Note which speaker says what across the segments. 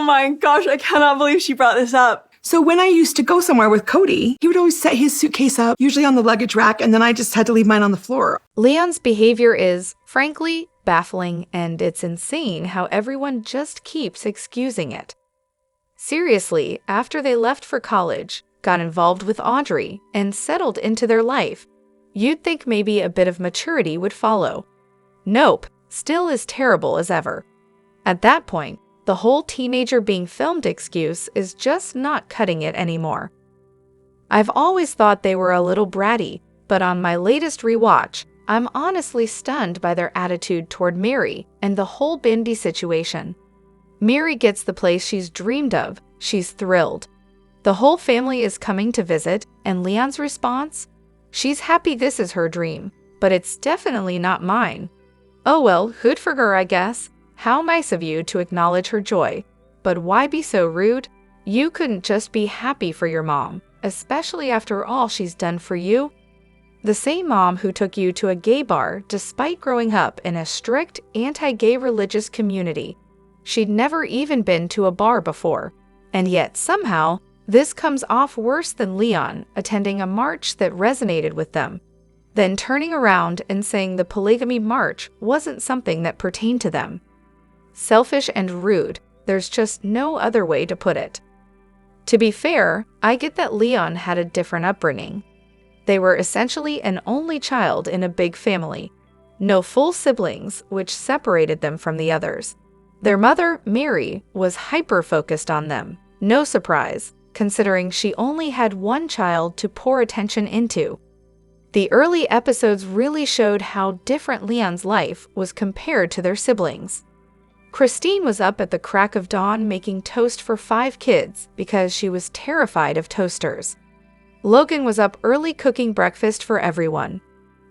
Speaker 1: Oh my gosh, I cannot believe she brought this up.
Speaker 2: So when I used to go somewhere with Kody, he would always set his suitcase up, usually on the luggage rack, and then I just had to leave mine on the floor.
Speaker 3: Leon's behavior is, frankly, baffling, and it's insane how everyone just keeps excusing it. Seriously, after they left for college, got involved with Audrey, and settled into their life, you'd think maybe a bit of maturity would follow. Nope, still as terrible as ever. At that point, the whole teenager being filmed excuse is just not cutting it anymore. I've always thought they were a little bratty, but on my latest rewatch, I'm honestly stunned by their attitude toward Meri and the whole Bindi situation. Meri gets the place she's dreamed of, she's thrilled. The whole family is coming to visit, and Leon's response? She's happy this is her dream, but it's definitely not mine. Oh well, good for her, I guess. How nice of you to acknowledge her joy. But why be so rude? You couldn't just be happy for your mom, especially after all she's done for you. The same mom who took you to a gay bar despite growing up in a strict anti-gay religious community. She'd never even been to a bar before. And yet somehow, this comes off worse than Leon attending a march that resonated with them. Then turning around and saying the polygamy march wasn't something that pertained to them. Selfish and rude, there's just no other way to put it. To be fair, I get that Leon had a different upbringing. They were essentially an only child in a big family. No full siblings, which separated them from the others. Their mother, Meri, was hyper-focused on them. No surprise, considering she only had one child to pour attention into. The early episodes really showed how different Leon's life was compared to their siblings. Christine was up at the crack of dawn making toast for 5 kids because she was terrified of toasters. Logan was up early cooking breakfast for everyone.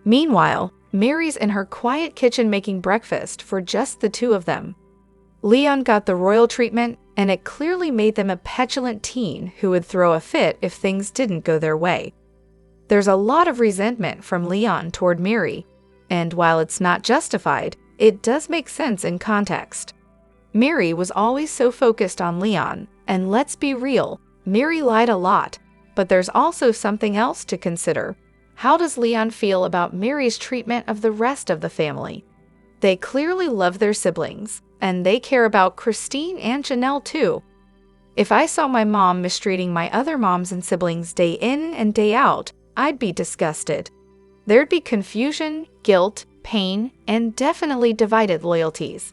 Speaker 3: Meanwhile, Meri's in her quiet kitchen making breakfast for just the 2 of them. Leon got the royal treatment, and it clearly made them a petulant teen who would throw a fit if things didn't go their way. There's a lot of resentment from Leon toward Meri, and while it's not justified, it does make sense in context. Meri was always so focused on Leon, and let's be real, Meri lied a lot, but there's also something else to consider. How does Leon feel about Meri's treatment of the rest of the family? They clearly love their siblings, and they care about Christine and Janelle too. If I saw my mom mistreating my other moms and siblings day in and day out, I'd be disgusted. There'd be confusion, guilt, pain, and definitely divided loyalties.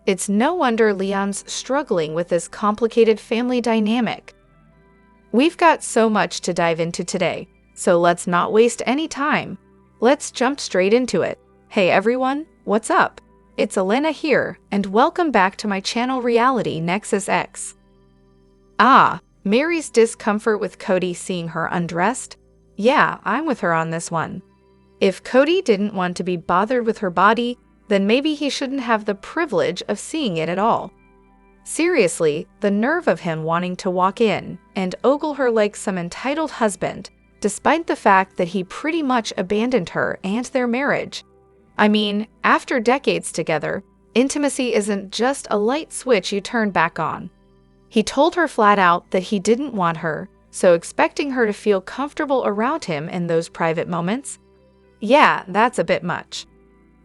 Speaker 3: It's no wonder Leon's struggling with this complicated family dynamic. We've got so much to dive into today, so let's not waste any time. Let's jump straight into it. Hey everyone, what's up? It's Elena here, and welcome back to my channel Reality Nexus X. Meri's discomfort with Kody seeing her undressed? Yeah, I'm with her on this one. If Kody didn't want to be bothered with her body, then maybe he shouldn't have the privilege of seeing it at all. Seriously, the nerve of him wanting to walk in and ogle her like some entitled husband, despite the fact that he pretty much abandoned her and their marriage. I mean, after decades together, intimacy isn't just a light switch you turn back on. He told her flat out that he didn't want her, so expecting her to feel comfortable around him in those private moments? Yeah, that's a bit much.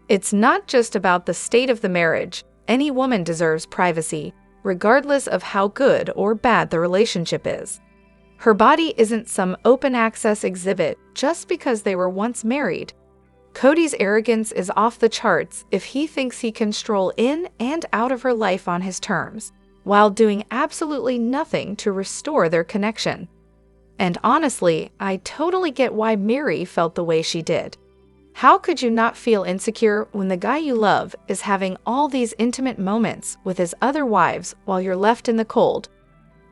Speaker 3: It's not just about the state of the marriage. Any woman deserves privacy, regardless of how good or bad the relationship is. Her body isn't some open access exhibit just because they were once married. Kody's arrogance is off the charts if he thinks he can stroll in and out of her life on his terms, while doing absolutely nothing to restore their connection. And honestly, I totally get why Meri felt the way she did. How could you not feel insecure when the guy you love is having all these intimate moments with his other wives while you're left in the cold?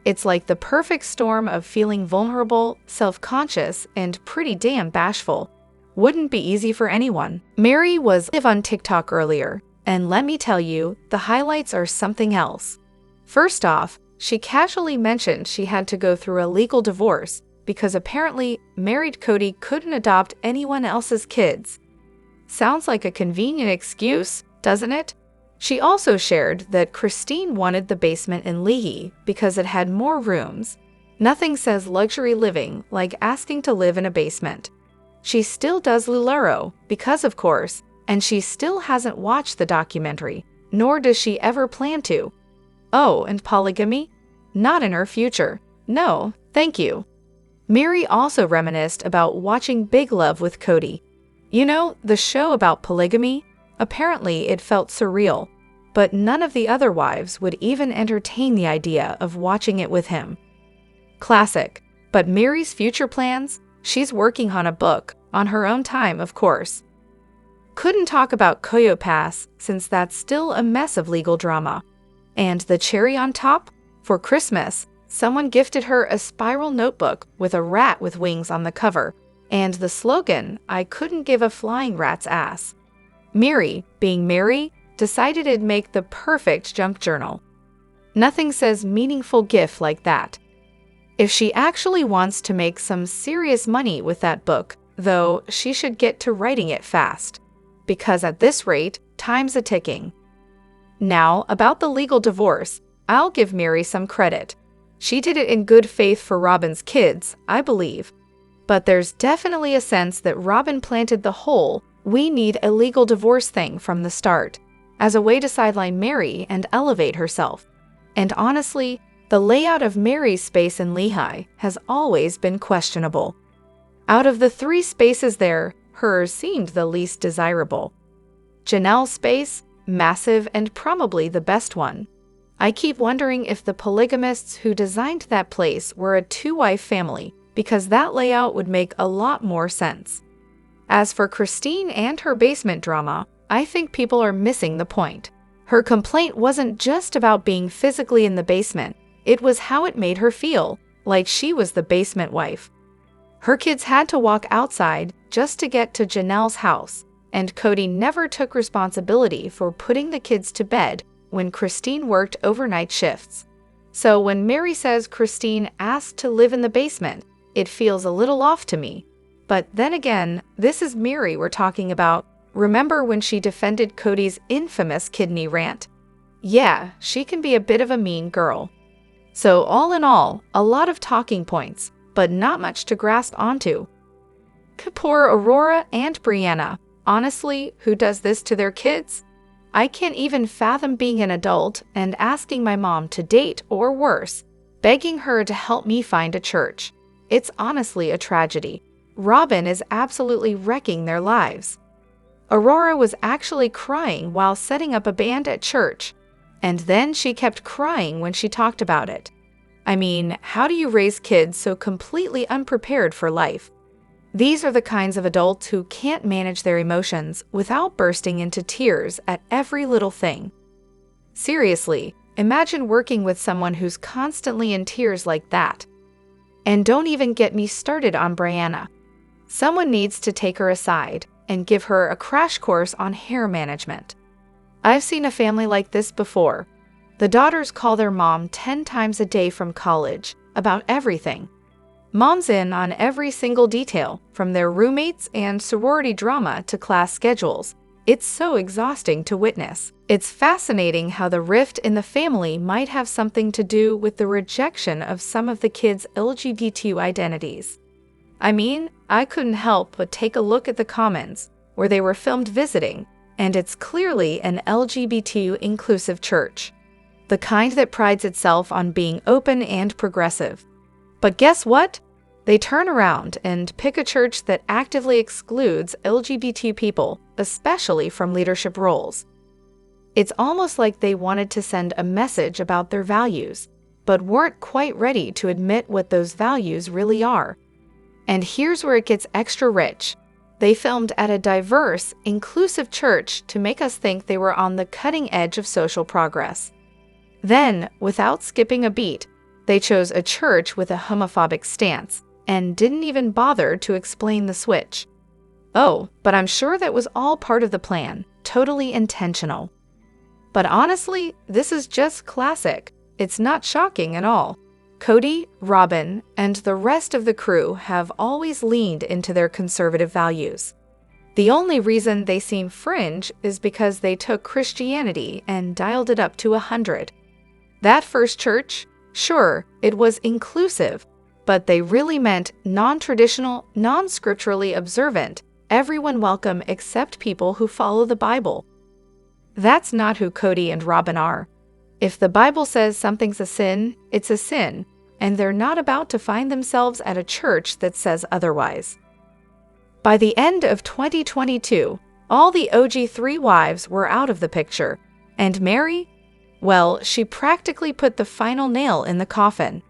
Speaker 3: It's like the perfect storm of feeling vulnerable, self-conscious, and pretty damn bashful. Wouldn't be easy for anyone. Meri was live on TikTok earlier, and let me tell you, the highlights are something else. First off, she casually mentioned she had to go through a legal divorce because apparently married Kody couldn't adopt anyone else's kids. Sounds like a convenient excuse, doesn't it? She also shared that Christine wanted the basement in Leahy because it had more rooms. Nothing says luxury living like asking to live in a basement. She still does Lulero because, of course, and she still hasn't watched the documentary, nor does she ever plan to. Oh, and polygamy? Not in her future. No, thank you. Meri also reminisced about watching Big Love with Kody. You know, the show about polygamy? Apparently it felt surreal, but none of the other wives would even entertain the idea of watching it with him. Classic. But Meri's future plans? She's working on a book, on her own time, of course. Couldn't talk about Koyo Pass since that's still a mess of legal drama. And the cherry on top? For Christmas, someone gifted her a spiral notebook with a rat with wings on the cover, and the slogan, "I couldn't give a flying rat's ass." Meri, being Meri, decided it'd make the perfect junk journal. Nothing says meaningful gift like that. If she actually wants to make some serious money with that book, though, she should get to writing it fast. Because at this rate, time's a ticking. Now, about the legal divorce, I'll give Meri some credit. She did it in good faith for Robyn's kids, I believe. But there's definitely a sense that Robyn planted the whole "we need a legal divorce" thing from the start, as a way to sideline Meri and elevate herself. And honestly, the layout of Meri's space in Lehi has always been questionable. Out of the 3 spaces there, hers seemed the least desirable. Janelle's space, massive and probably the best one. I keep wondering if the polygamists who designed that place were a 2-wife family, because that layout would make a lot more sense. As for Christine and her basement drama, I think people are missing the point. Her complaint wasn't just about being physically in the basement, it was how it made her feel, like she was the basement wife. Her kids had to walk outside just to get to Janelle's house, and Kody never took responsibility for putting the kids to bed when Christine worked overnight shifts. So when Meri says Christine asked to live in the basement, it feels a little off to me. But then again, this is Meri we're talking about. Remember when she defended Kody's infamous kidney rant? Yeah, she can be a bit of a mean girl. So all in all, a lot of talking points, but not much to grasp onto. Poor Aurora and Brianna. Honestly, who does this to their kids? I can't even fathom being an adult and asking my mom to date, or worse, begging her to help me find a church. It's honestly a tragedy. Robyn is absolutely wrecking their lives. Aurora was actually crying while setting up a band at church, and then she kept crying when she talked about it. I mean, how do you raise kids so completely unprepared for life? These are the kinds of adults who can't manage their emotions without bursting into tears at every little thing. Seriously, imagine working with someone who's constantly in tears like that. And don't even get me started on Brianna. Someone needs to take her aside and give her a crash course on hair management. I've seen a family like this before. The daughters call their mom 10 times a day from college about everything. Mom's in on every single detail, from their roommates and sorority drama to class schedules. It's so exhausting to witness. It's fascinating how the rift in the family might have something to do with the rejection of some of the kids' LGBT identities. I mean, I couldn't help but take a look at the comments where they were filmed visiting, and it's clearly an LGBT inclusive church, the kind that prides itself on being open and progressive. But guess what? They turn around and pick a church that actively excludes LGBT people, especially from leadership roles. It's almost like they wanted to send a message about their values, but weren't quite ready to admit what those values really are. And here's where it gets extra rich. They filmed at a diverse, inclusive church to make us think they were on the cutting edge of social progress. Then, without skipping a beat, they chose a church with a homophobic stance and didn't even bother to explain the switch. Oh, but I'm sure that was all part of the plan, totally intentional. But honestly, this is just classic. It's not shocking at all. Kody, Robyn, and the rest of the crew have always leaned into their conservative values. The only reason they seem fringe is because they took Christianity and dialed it up to 100. That first church, sure, it was inclusive, but they really meant non-traditional, non-scripturally observant, everyone welcome except people who follow the Bible. That's not who Kody&Robyn are. If the Bible says something's a sin, it's a sin, and they're not about to find themselves at a church that says otherwise. By the end of 2022, all the OG 3 wives were out of the picture, and Meri, well, she practically put the final nail in the coffin.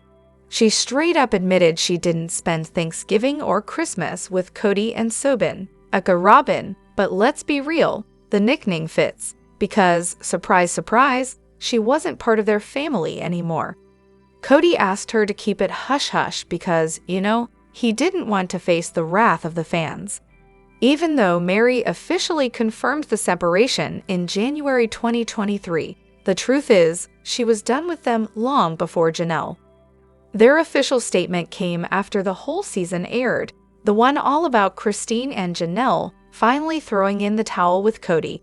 Speaker 3: She straight up admitted she didn't spend Thanksgiving or Christmas with Kody&Robyn, aka Robyn, but let's be real, the nickname fits, because, surprise surprise, she wasn't part of their family anymore. Kody asked her to keep it hush-hush because, he didn't want to face the wrath of the fans. Even though Meri officially confirmed the separation in January 2023, the truth is, she was done with them long before Janelle. Their official statement came after the whole season aired, the one all about Christine and Janelle finally throwing in the towel with Kody.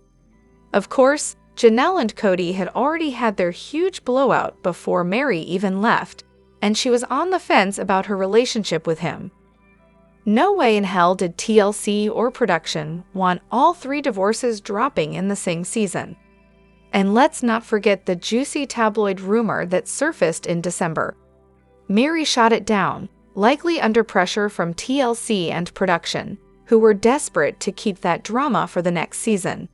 Speaker 3: Of course, Janelle and Kody had already had their huge blowout before Meri even left, and she was on the fence about her relationship with him. No way in hell did TLC or production want all 3 divorces dropping in the same season. And let's not forget the juicy tabloid rumor that surfaced in December. Meri shot it down, likely under pressure from TLC and production, who were desperate to keep that drama for the next season.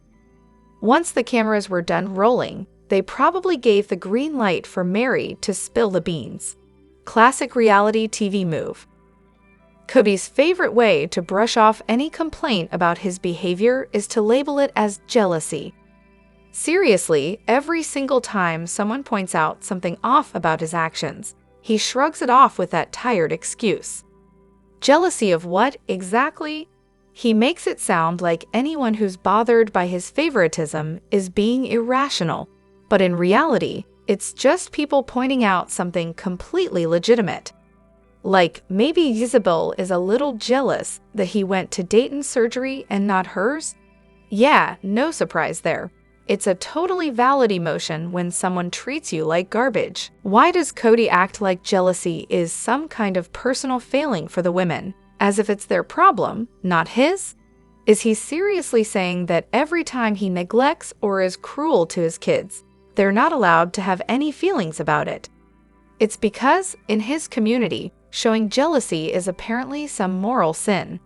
Speaker 3: Once the cameras were done rolling, they probably gave the green light for Meri to spill the beans. Classic reality TV move. Kody's favorite way to brush off any complaint about his behavior is to label it as jealousy. Seriously, every single time someone points out something off about his actions, he shrugs it off with that tired excuse. Jealousy of what, exactly? He makes it sound like anyone who's bothered by his favoritism is being irrational, but in reality, it's just people pointing out something completely legitimate. Like, maybe Isabel is a little jealous that he went to Dayton's surgery and not hers? Yeah, no surprise there. It's a totally valid emotion when someone treats you like garbage. Why does Kody act like jealousy is some kind of personal failing for the women, as if it's their problem, not his? Is he seriously saying that every time he neglects or is cruel to his kids, they're not allowed to have any feelings about it? It's because, in his community, showing jealousy is apparently some moral sin.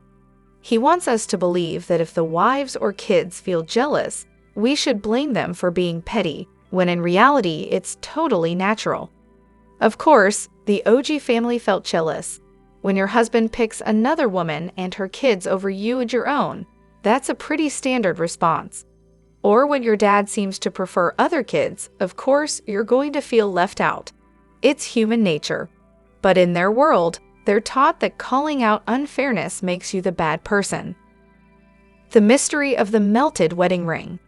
Speaker 3: He wants us to believe that if the wives or kids feel jealous, we should blame them for being petty, when in reality it's totally natural. Of course, the OG family felt jealous. When your husband picks another woman and her kids over you and your own, that's a pretty standard response. Or when your dad seems to prefer other kids, of course, you're going to feel left out. It's human nature. But in their world, they're taught that calling out unfairness makes you the bad person. The mystery of the melted wedding ring.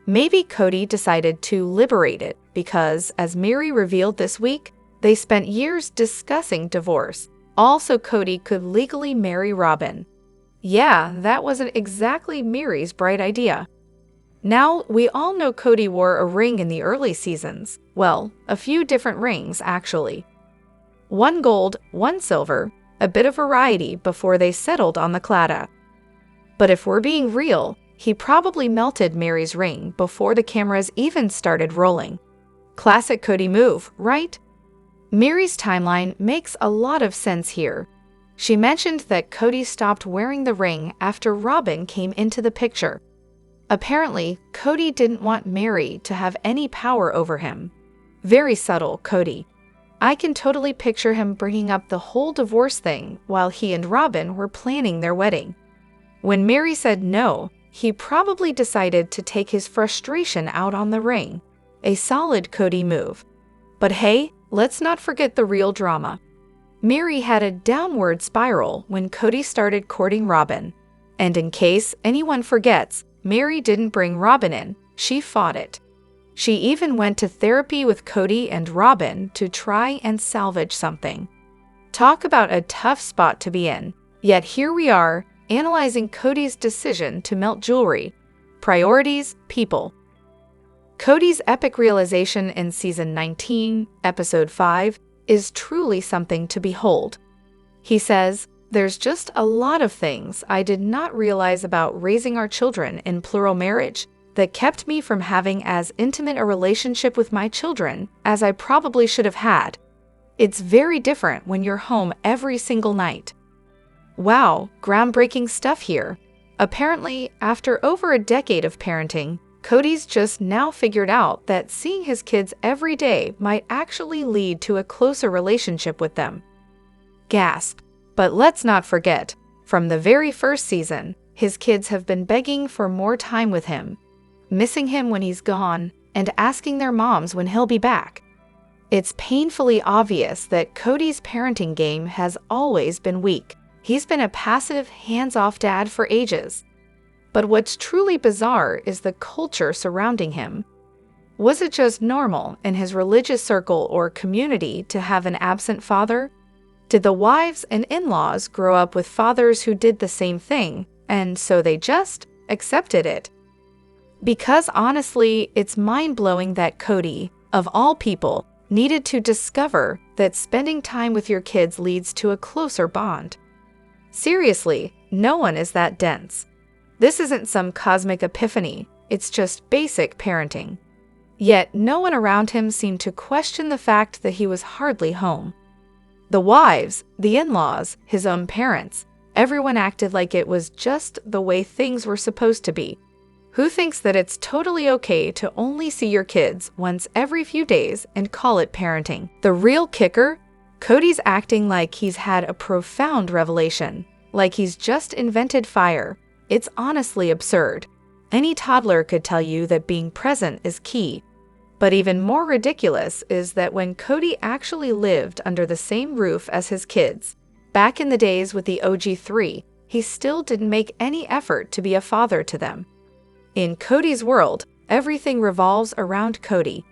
Speaker 3: Maybe Kody decided to liberate it because, as Meri revealed this week, they spent years discussing divorce, all so Kody could legally marry Robyn. Yeah, that wasn't exactly Meri's bright idea. Now, we all know Kody wore a ring in the early seasons. Well, a few different rings, actually. 1 gold, 1 silver, a bit of variety before they settled on the clada. But if we're being real, he probably melted Meri's ring before the cameras even started rolling. Classic Kody move, right? Meri's timeline makes a lot of sense here. She mentioned that Kody stopped wearing the ring after Robyn came into the picture. Apparently, Kody didn't want Meri to have any power over him. Very subtle, Kody. I can totally picture him bringing up the whole divorce thing while he and Robyn were planning their wedding. When Meri said no, he probably decided to take his frustration out on the ring. A solid Kody move. But hey, let's not forget the real drama. Meri had a downward spiral when Kody started courting Robyn. And in case anyone forgets, Meri didn't bring Robyn in, she fought it. She even went to therapy with Kody&Robyn to try and salvage something. Talk about a tough spot to be in. Yet here we are, analyzing Kody's decision to melt jewelry. Priorities, people. Kody's epic realization in Season 19, Episode 5, is truly something to behold. He says, "There's just a lot of things I did not realize about raising our children in plural marriage that kept me from having as intimate a relationship with my children as I probably should have had. It's very different when you're home every single night." Wow, groundbreaking stuff here. Apparently, after over a decade of parenting, Kody's just now figured out that seeing his kids every day might actually lead to a closer relationship with them. Gasp. But let's not forget, from the very first season, his kids have been begging for more time with him, missing him when he's gone, and asking their moms when he'll be back. It's painfully obvious that Kody's parenting game has always been weak. He's been a passive, hands-off dad for ages. But what's truly bizarre is the culture surrounding him. Was it just normal in his religious circle or community to have an absent father? Did the wives and in-laws grow up with fathers who did the same thing, and so they just accepted it? Because honestly, it's mind-blowing that Kody, of all people, needed to discover that spending time with your kids leads to a closer bond. Seriously, no one is that dense. This isn't some cosmic epiphany, it's just basic parenting. Yet no one around him seemed to question the fact that he was hardly home. The wives, the in-laws, his own parents, everyone acted like it was just the way things were supposed to be. Who thinks that it's totally okay to only see your kids once every few days and call it parenting? The real kicker? Kody's acting like he's had a profound revelation, like he's just invented fire. It's honestly absurd. Any toddler could tell you that being present is key. But even more ridiculous is that when Kody actually lived under the same roof as his kids, back in the days with the OG3, he still didn't make any effort to be a father to them. In Kody's world, everything revolves around Kody.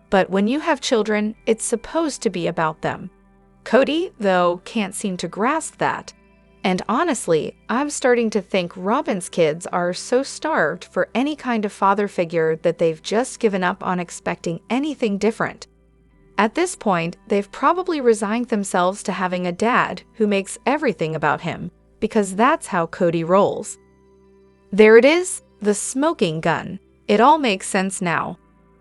Speaker 3: But when you have children, it's supposed to be about them. Kody, though, can't seem to grasp that. And honestly, I'm starting to think Robyn's kids are so starved for any kind of father figure that they've just given up on expecting anything different. At this point, they've probably resigned themselves to having a dad who makes everything about him, because that's how Kody rolls. There it is, the smoking gun. It all makes sense now.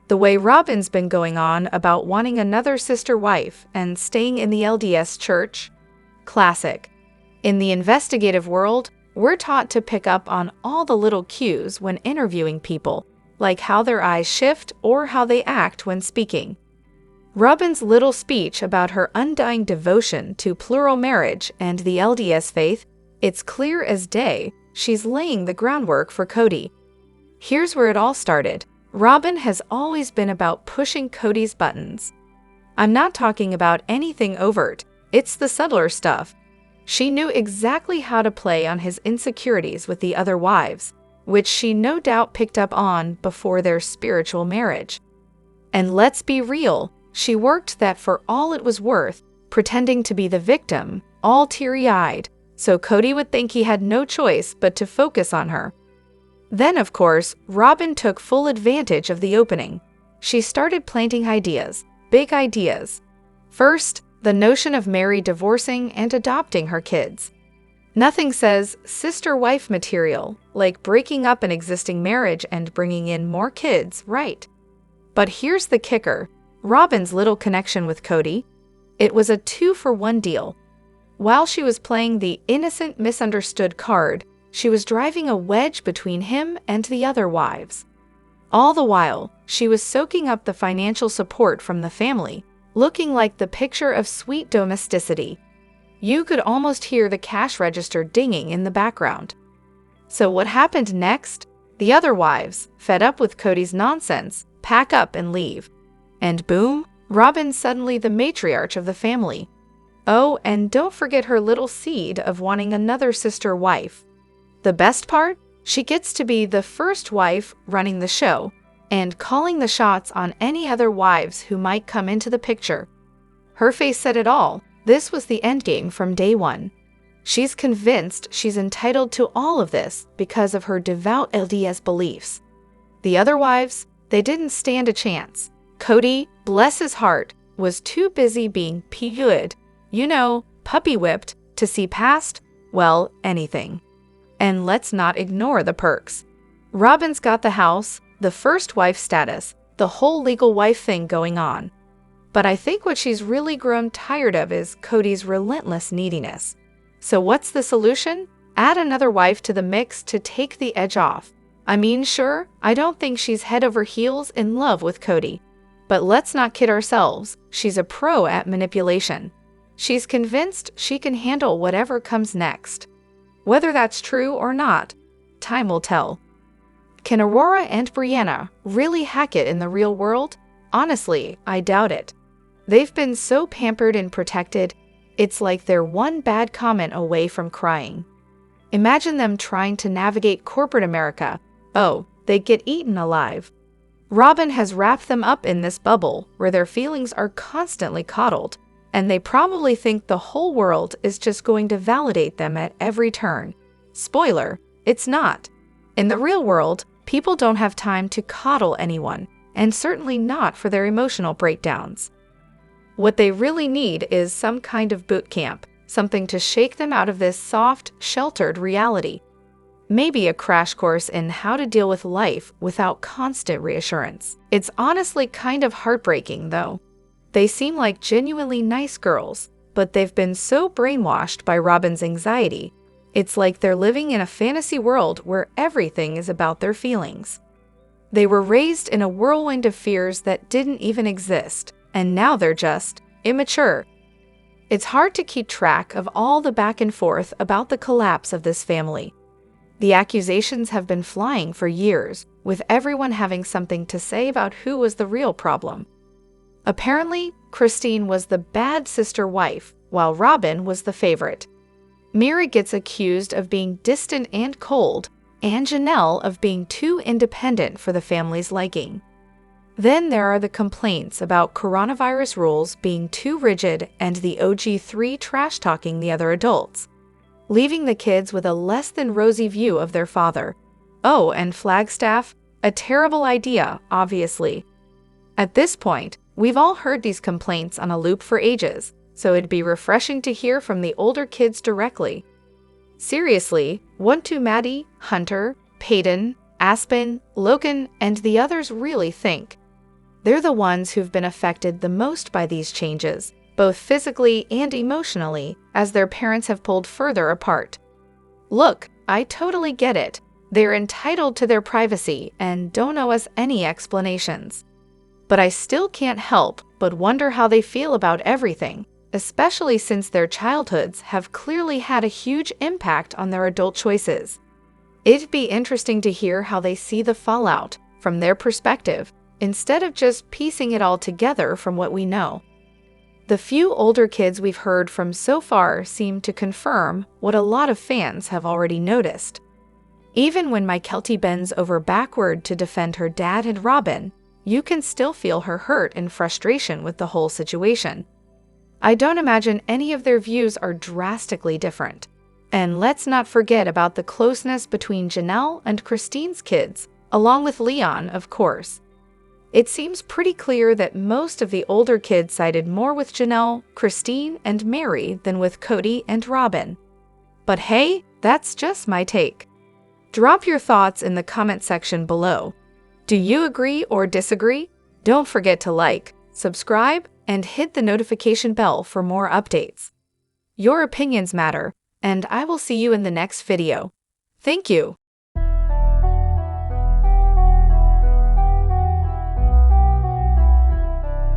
Speaker 3: The way Robyn's been going on about wanting another sister wife and staying in the LDS church. Classic. In the investigative world, we're taught to pick up on all the little cues when interviewing people, like how their eyes shift or how they act when speaking. Robyn's little speech about her undying devotion to plural marriage and the LDS faith, it's clear as day she's laying the groundwork for Kody. Here's where it all started. Robyn has always been about pushing Kody's buttons. I'm not talking about anything overt, it's the subtler stuff. She knew exactly how to play on his insecurities with the other wives, which she no doubt picked up on before their spiritual marriage. And let's be real, she worked that for all it was worth, pretending to be the victim, all teary-eyed, so Kody would think he had no choice but to focus on her. Then, of course, Robyn took full advantage of the opening. She started planting ideas, big ideas. First, the notion of Meri divorcing and adopting her kids. Nothing says sister-wife material like breaking up an existing marriage and bringing in more kids, right? But here's the kicker. Robyn's little connection with Kody. It was a 2-for-1 deal. While she was playing the innocent misunderstood card, she was driving a wedge between him and the other wives. All the while, she was soaking up the financial support from the family, looking like the picture of sweet domesticity. You could almost hear the cash register dinging in the background. So what happened next? The other wives, fed up with Kody's nonsense, pack up and leave. And boom, Robyn's suddenly the matriarch of the family. Oh, and don't forget her little seed of wanting another sister wife. The best part? She gets to be the first wife running the show, and calling the shots on any other wives who might come into the picture. Her face said it all. This was the endgame from day one. She's convinced she's entitled to all of this because of her devout LDS beliefs. The other wives, they didn't stand a chance. Kody, bless his heart, was too busy being good, puppy whipped, to see past, well, anything. And let's not ignore the perks. Robyn's got the house, the first wife status, the whole legal wife thing going on. But I think what she's really grown tired of is Kody's relentless neediness. So what's the solution? Add another wife to the mix to take the edge off. I mean, sure, I don't think she's head over heels in love with Kody. But let's not kid ourselves, she's a pro at manipulation. She's convinced she can handle whatever comes next. Whether that's true or not, time will tell. Can Aurora and Brianna really hack it in the real world? Honestly, I doubt it. They've been so pampered and protected, it's like they're one bad comment away from crying. Imagine them trying to navigate corporate America. Oh, they'd get eaten alive. Robyn has wrapped them up in this bubble where their feelings are constantly coddled, and they probably think the whole world is just going to validate them at every turn. Spoiler, it's not. In the real world, people don't have time to coddle anyone, and certainly not for their emotional breakdowns. What they really need is some kind of boot camp, something to shake them out of this soft, sheltered reality. Maybe a crash course in how to deal with life without constant reassurance. It's honestly kind of heartbreaking, though. They seem like genuinely nice girls, but they've been so brainwashed by Robyn's anxiety. It's like they're living in a fantasy world where everything is about their feelings. They were raised in a whirlwind of fears that didn't even exist, and now they're just immature. It's hard to keep track of all the back and forth about the collapse of this family. The accusations have been flying for years, with everyone having something to say about who was the real problem. Apparently, Christine was the bad sister wife, while Robyn was the favorite. Meri gets accused of being distant and cold, and Janelle of being too independent for the family's liking. Then there are the complaints about coronavirus rules being too rigid and the OG3 trash-talking the other adults, leaving the kids with a less than rosy view of their father. Oh, and Flagstaff? A terrible idea, obviously. At this point, we've all heard these complaints on a loop for ages, so it'd be refreshing to hear from the older kids directly. Seriously, what do Maddie, Hunter, Peyton, Aspen, Logan, and the others really think? They're the ones who've been affected the most by these changes, both physically and emotionally, as their parents have pulled further apart. Look, I totally get it. They're entitled to their privacy and don't owe us any explanations. But I still can't help but wonder how they feel about everything, especially since their childhoods have clearly had a huge impact on their adult choices. It'd be interesting to hear how they see the fallout from their perspective, instead of just piecing it all together from what we know. The few older kids we've heard from so far seem to confirm what a lot of fans have already noticed. Even when Meri&Kody bends over backward to defend her dad and Robyn, you can still feel her hurt and frustration with the whole situation. I don't imagine any of their views are drastically different. And let's not forget about the closeness between Janelle and Christine's kids, along with Leon, of course. It seems pretty clear that most of the older kids sided more with Janelle, Christine, and Meri than with Kody and Robyn. But hey, that's just my take. Drop your thoughts in the comment section below. Do you agree or disagree? Don't forget to like, subscribe, and hit the notification bell for more updates. Your opinions matter, and I will see you in the next video. Thank you.